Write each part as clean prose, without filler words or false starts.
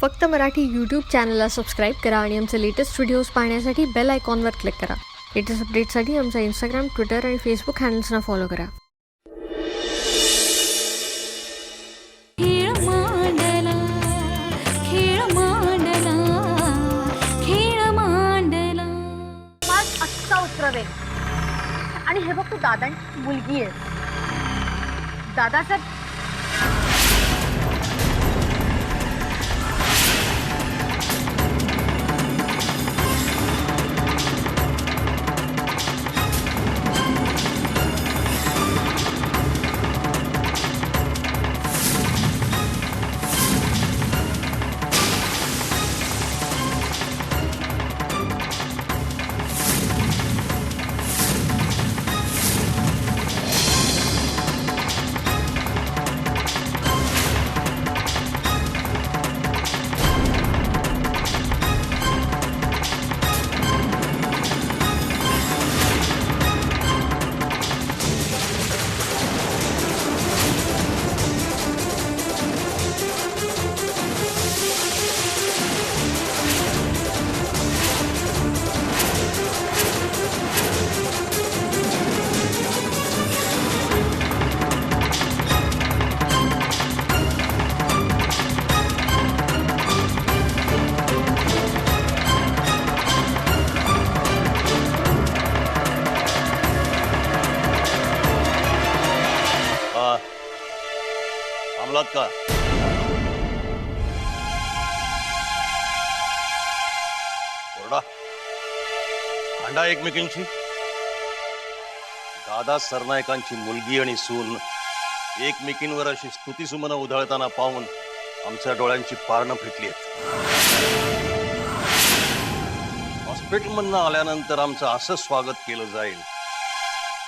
फक्त मराठी यूट्यूब चॅनलला सबस्क्राईब करा आणि आमचे लेटेस्ट व्हिडिओज पाहण्यासाठी बेल आयकॉनवर क्लिक करा. लेटेस्ट अपडेट्ससाठी आमचा इंस्टाग्राम, ट्विटर आणि फेसबुक हँडल्सना फॉलो करा. आणि हे बघ, तू दादांची मुलगी आहे. दादाचं थांबलात का? ओरडा, भांडा एकमेकींची. दादा सरनाईकांची मुलगी आणि सून एकमेकींवर अशी स्तुतीसुमनं उधळताना पाहून आमच्या डोळ्यांची पारणं फिटली आहेत. हॉस्पिटलमधनं आल्यानंतर आमचं असं स्वागत केलं जाईल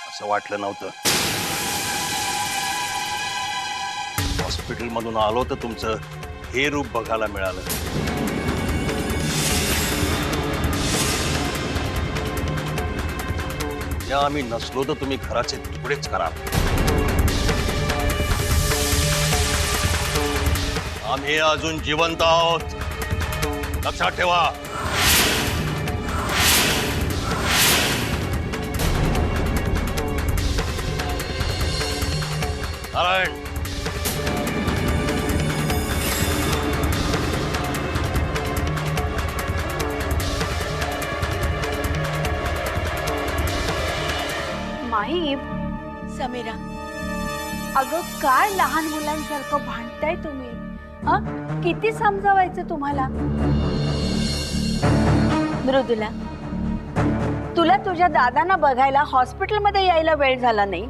असं वाटलं नव्हतं. हॉस्पिटल मधून आलो तर तुमचं हे रूप बघायला मिळालं. या आम्ही नसलो तर तुम्ही घराचे तुकडेच करा. आम्ही अजून जिवंत आहोत, लक्षात ठेवा. नारायण, माही. समीरा, अगं काय लहान मुलांसारखं भांडताय तुम्ही? किती समजावायचं तुम्हाला? मृदुला, तुला तुझ्या दादांना बघायला हॉस्पिटलमध्ये यायला वेळ झाला नाही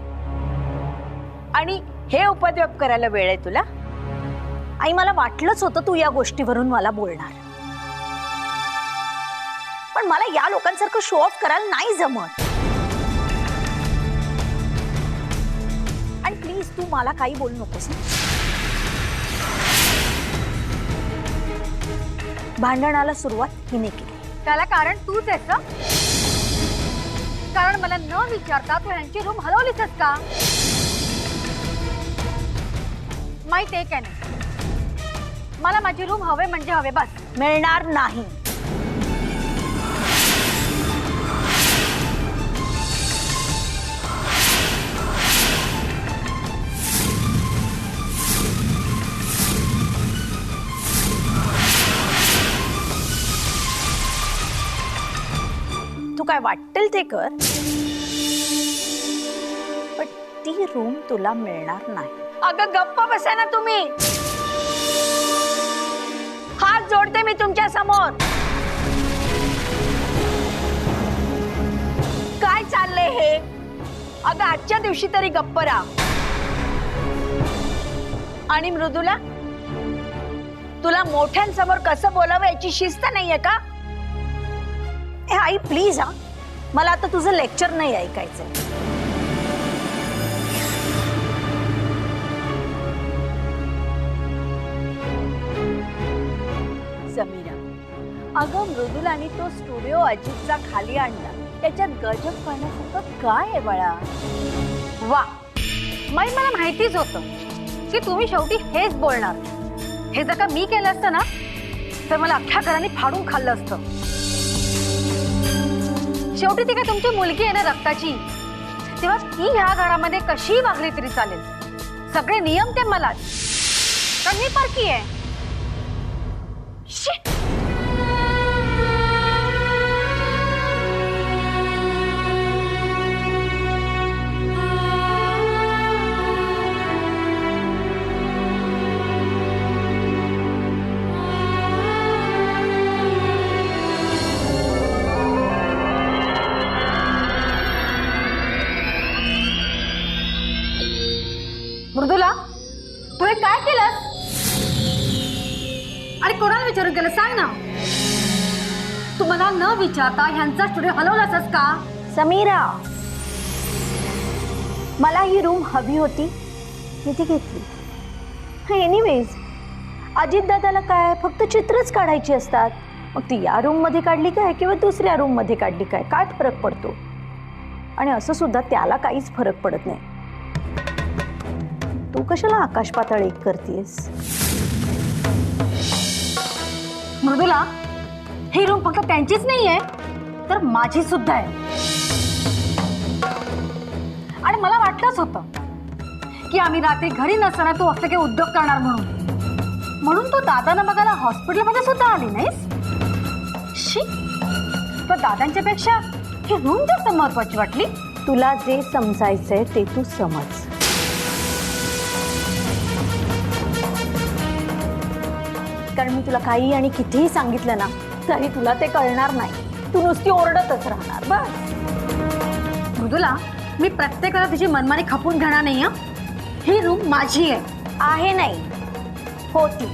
आणि हे उपद्व्याप करायला वेळ आहे तुला? आई, मला वाटलंच होतं तू या गोष्टीवरून मला बोलणार, पण मला या लोकांसारखं शो ऑफ करायला नाही जमत. आणि प्लीज तू मला काही बोलू नकोस. भांडणाला सुरुवात हिने केली. त्याला कारण तूच आहेस का? कारण मला न विचारता तू यांची रूम हलवलीस का? माहिती आहे काय नाही, मला माझी रूम हवे म्हणजे हवे, बस. मिळणार नाही. तू काय वाटेल ते कर, पण ती रूम तुला मिळणार नाही. अगं गप्प बसा ना तुम्ही. हात जोडते मी तुमच्या समोर. काय चाललंय हे? अगं आजच्या दिवशी तरी गप्प राहा. आणि मृदुला, तुला मोठ्यांसमोर कसं बोलावं याची शिस्त नाहीये का? आई प्लीज, मला आता तुझं लेक्चर नाही ऐकायचं. समीरा, अगं मृदुलाने तो स्टुडिओ अजितचा खाली आणला, त्याच्यात गजब करण्यासारखं काय आहे बाळा? वा, मला माहितीच होतं की तुम्ही शेवटी हेच बोलणार. हे जर का मी केलं असतं ना नाहीतर मला अख्ख्या घराने फाडून खाल्लं असतं. शेवटी ती काय तुमची मुलगी आहे ना रक्ताची, तेव्हा ती ह्या घरामध्ये कशी वागली तरी चालेल. सगळे नियम ते मलाच, कारण मी परकी आहे. शी. मृदुला, तू हे काय केलंस? आणि कोणाला विचारून केलं सांग ना. तू मला न विचारता ह्यांचा स्टुडिओ हलवलासच का? समीरा, मला ही रूम हवी होती, मी ती घेतली. एनिवेज, अजित दादाला काय फक्त चित्रच काढायची असतात. मग ती या रूम मध्ये काढली काय किंवा दुसऱ्या रूम मध्ये काढली काय, काय फरक पडतो? आणि असं सुद्धा त्याला काहीच फरक पडत नाही. तू कशाला आकाश पाताळ एक करतेस? मृदुला, ही रूम फक्त त्यांचीच नाहीये तर माझी सुद्धा आहे. आणि मला वाटलंच होतं की आम्ही रात्री घरी नसताना तू असं काही उद्योग करणार म्हणून तू दादांना बघायला हॉस्पिटलमध्ये सुद्धा आली नाहीस. शी. तर दादांच्या पेक्षा ही रूम जास्त महत्वाची वाटली. तुला जे समजायचंय ते तू समज. कारण मी तुला काही आणि कितीही सांगितलं ना तरी तुला ते कळणार नाही. तू नुसती ओरडतच राहणार. बस. मृदुला, मी प्रत्येकाला तुझी मनमानी खपून घेणार नाही. ही रूम माझी आहे नाही, होती.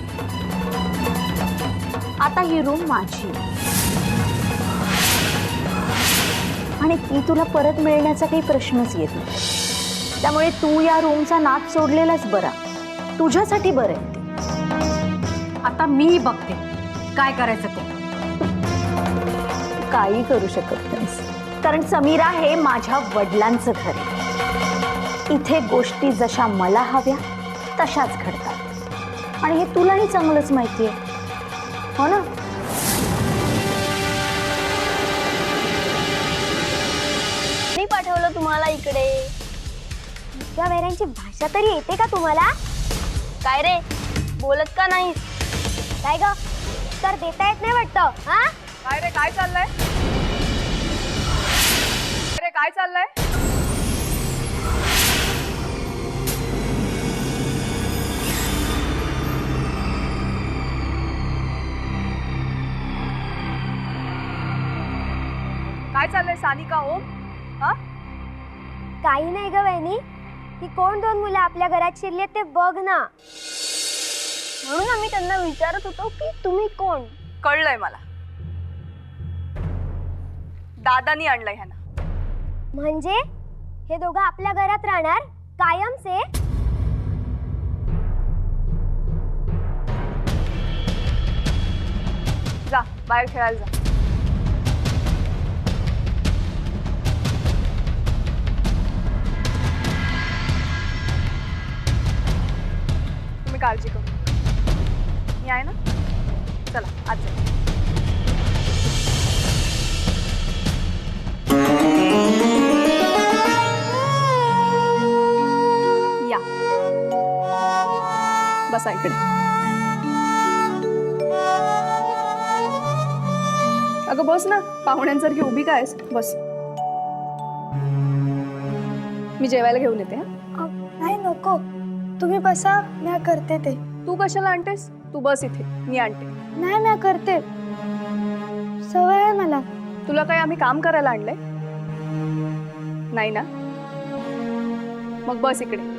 आता ही रूम माझी आणि ती तुला परत मिळण्याचा काही प्रश्नच येत नाही. त्यामुळे तू या रूमचा नाद सोडलेलाच बरा. तुझ्यासाठी बरं आहे. आता मी बघते काय करायचं ते. काही करू शकत नाहीस, कारण समीरा हे माझ्या वडिलांचं घर आहे. इथे गोष्टी जशा मला हव्या तशाच घडतात आणि हे तुलाही चांगलंच माहितीये, हो ना? मी पाठवलं तुम्हाला इकडे. त्या वेऱ्यांची भाषा तरी येते का तुम्हाला? काय रे, बोलत का नाही? काय ग, तर देता येत नाही वाटतं. हा, काय रे, काय चाललंय? अरे काय चाललंय? काय चाललंय सानिका, ओम? हा, काही नाही ग वहिनी. ही कोण दोन मुलं आपल्या घरात शिरली ते बघ ना. म्हणून आम्ही त्यांना विचारत होतो की तुम्ही कोण. कळलंय मला. दादानी आणलंय ह्यांना. म्हणजे हे दोघं आपल्या घरात राहणार कायमचे? जा बाहेर खेळायला जा. तुम्ही काळजी करू. मी आहे ना. चला आज जाऊ. या बसा इकडे. अगं बस ना, पाहुण्यांसारखी उभी कायस, बस. मी जेवायला घेऊन येते. नाही नको, तुम्ही बसा, मी करते ते. तू कशाला आणतेस? तू बस इथे, मी आणते. नाही, मी करते, सवय आहे मला. तुला काय आम्ही काम करायला आणलंय? नाही ना, मग बस इकडे.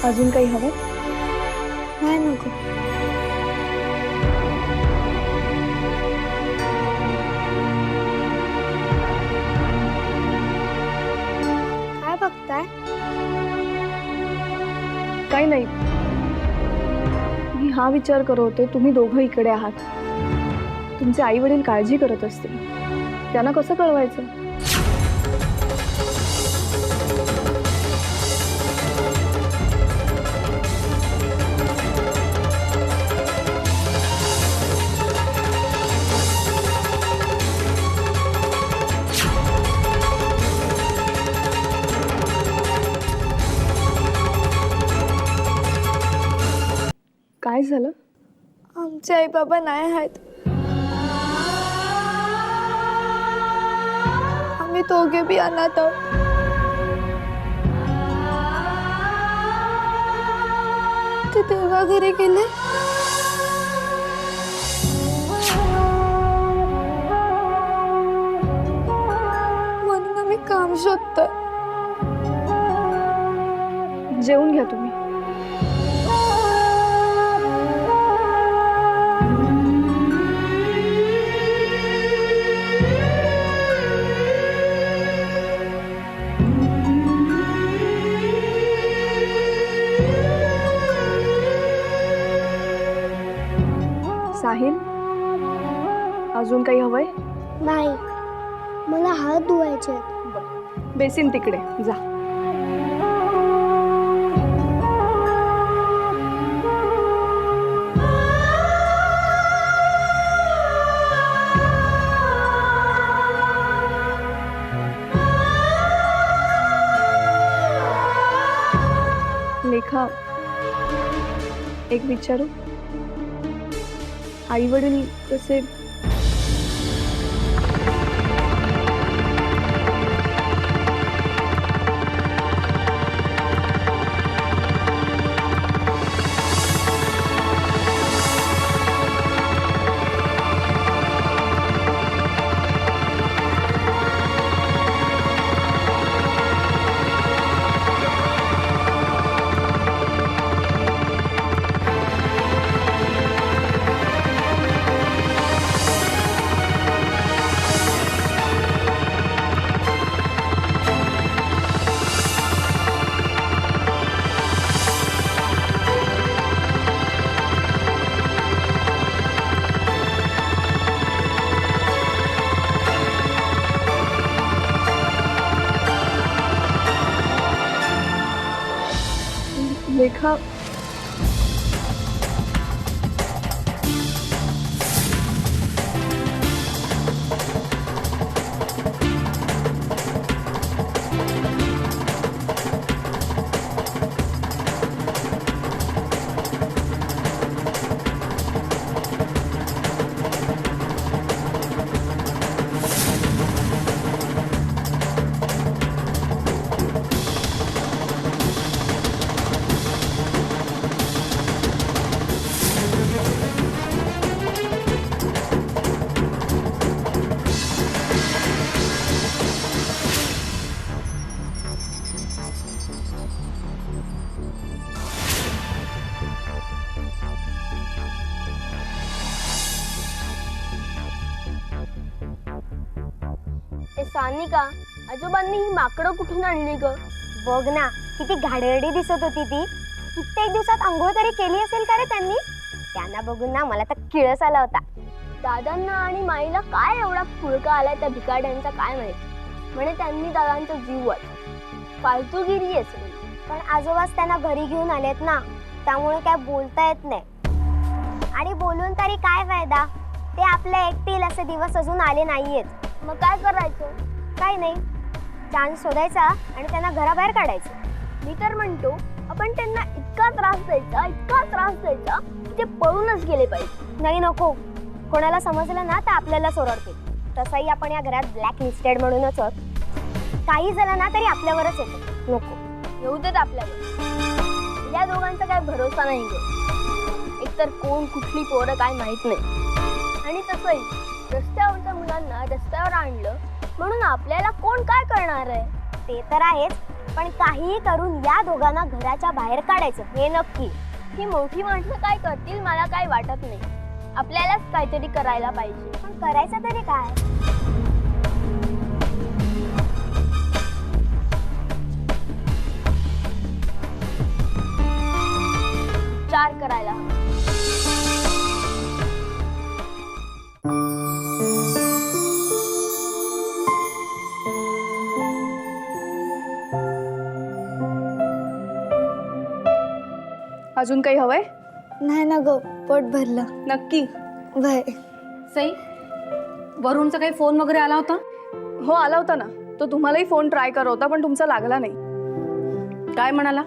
अजून काही हवं? नाही नको. काय बघताय? काही नाही. मी हा विचार करत होते, तुम्ही दोघं इकडे आहात, तुमचे आई वडील काळजी करत असतील, त्यांना कसं कळवायचं? काय झालं? आमचे आई बाबा नाही आहेत. आम्ही दोघे बी अनाथ आहोत. ते देवा घरी गेले. म्हणून आम्ही काम शोधतोय. जेवून घ्या तुम्ही. साहिल, अजून काही हवंय? नाही, मला हात धुवायचे आहेत. बेसिन तिकडे जा. लेखा, एक विचारू? आई वडील कसे? लेखा, सानिका, आजोबांनी ही माकडं कुठून आणली ग? बघ ना, किती घाणेरडी दिसत होती ती. कित्येक दिवसात अंघोळ तरी केली असेल का रे त्यांनी? त्यांना बघून ना मला तर किळस आला होता. दादांना आणि माईला काय एवढा फुलका आलाय त्या भिकाड्यांचा काय माहिती. म्हणे त्यांनी दादांचा जीव वाचवला. फालतूगिरी आहे सगळी. पण आजोबाच त्यांना घरी घेऊन आलेत ना, त्यामुळे काय बोलता येत नाही. आणि बोलून तरी काय फायदा? ते आपल्या एकतील असे दिवस अजून आले नाहीयेत. मग काय करायचं? काय नाही, चान्स शोधायचा आणि त्यांना घराबाहेर काढायचं. मी तर म्हणतो आपण त्यांना इतका त्रास द्यायचा की ते पळूनच गेले पाहिजे. नाही, नको. कोणाला समजलं ना तर आपल्याला ओरडतील. तसंही आपण या घरात ब्लॅक लिस्टेड म्हणूनच आहोत. काही झालं ना तरी आपल्यावरच येतं. नको येऊ देत आपल्यावर. या दोघांचा काय भरोसा नाही ग. एकतर कोण कुठली पोरं काय माहित नाही. आणि तसंही रस्त्यावरच्या मुलांना रस्त्यावर आणलं म्हणून आपल्याला कोण काय करणार आहे? ते तर आहेच, पण काहीही करून या दोघांना घराच्या बाहेर काढायचं हे नक्की. ही मोठी माणसं काय करतील मला काय वाटत नाही. आपल्यालाच काहीतरी करायला पाहिजे. पण करायचं तरी काय? विचार करायला हवा. अजून काही हवंय? नाही ना ग, पोट भरलं. नक्की? बाय. सई, वरुणचा काही फोन वगैरे आला होता? हो आला होता ना. तो तुम्हालाही फोन ट्राय करत होता पण तुमचा लागला नाही. काय म्हणाला?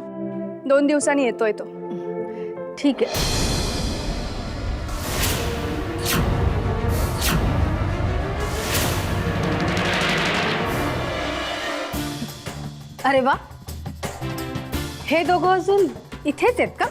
2 दिवसांनी येतोय तो. ठीक आहे. अरे वा, हे दोघं अजून इथेच आहेत का?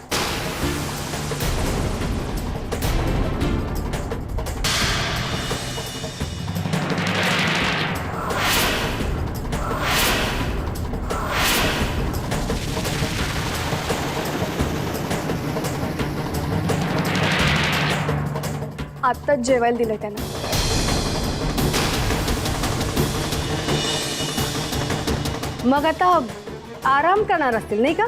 आत्ताच जेवायला दिलंय त्यांना. मग आता आराम करणार असतील नाही का?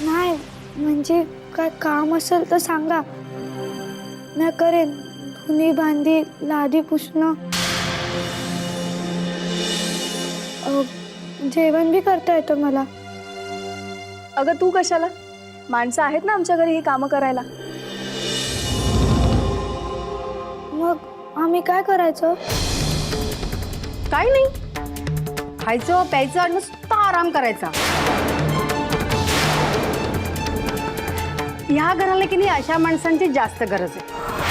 नाही म्हणजे काय काम असेल तर सांगा, मी करेन. धुणी भांडी लादी पुसणं, जेवण बी करता येतं मला. अगं तू कशाला? माणसं आहेत ना आमच्या घरी ही कामं करायला. मग आम्ही काय करायचं? काही नाही, खायचं प्यायचं आणि नुसता आराम करायचा. ह्या घराला की नाही अशा माणसांची जास्त गरज आहे.